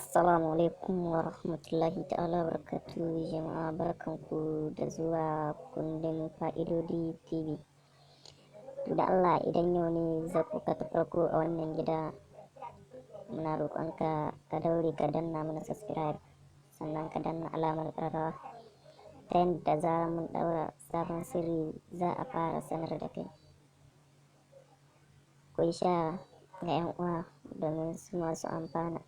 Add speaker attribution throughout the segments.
Speaker 1: Assalamu alaikum wa rahmatullahi ta'ala barakatuhu jama'a, barkanku da zuwa kundin fa'idodi TV. Da Allah idan yau ne ka ta farko a wannan gida, muna roƙonka ka daure ka danna mana subscribe, sannan ka danna alamar ƙararrawa ta yadda za mun ɗaura sabon sirri za a fara sanar da kai. Ku sha ga 'yan uwa domin su masu amfana.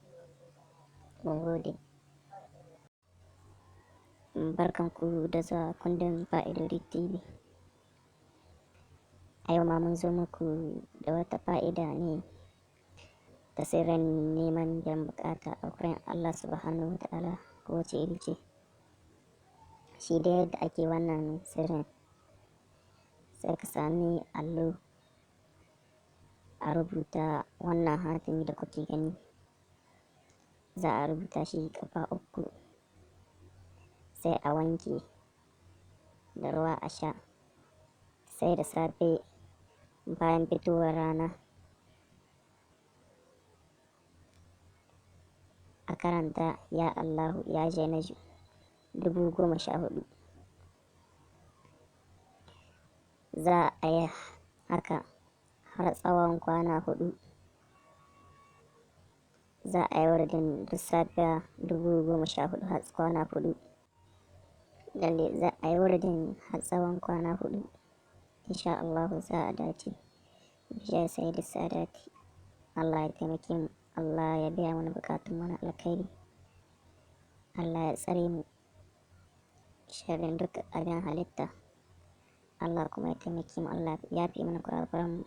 Speaker 1: Mun gode. Barkanku da zuwa kundin fa'idodi TV. A yau ma mun zo muku da wata fa'ida ne ta sirrin neman biyan bukata a wurin Allah subhanahu wa ta'ala ko wace iri ce. Shi da yadda ake wannan sirrin, sai ka sami allo a rubuta wannan hatimi da kuke gani. Za a rubuta shi ƙafa uku, sai a wanke da ruwa a sha, sai da safe bayan fitowar rana a karanta ya Allahu ya Jainaju 14,000. Za a yi haka har tsawon kwana 4. Za a yi wardin duk safiya 14,000 har kwana 4. Lalle za a yi wardin har tsawon kwana 4. Insha Allahu za a dace. Bijaya Sayyidi Sadati. Allah ya taimake mu. Allah ya biya mana bukatun mana alkhairi. Allah ya tsare mu sharrin duk abin halitta. Allah kuma ya taimake mu. Allah ya fi mana kurakuran mu.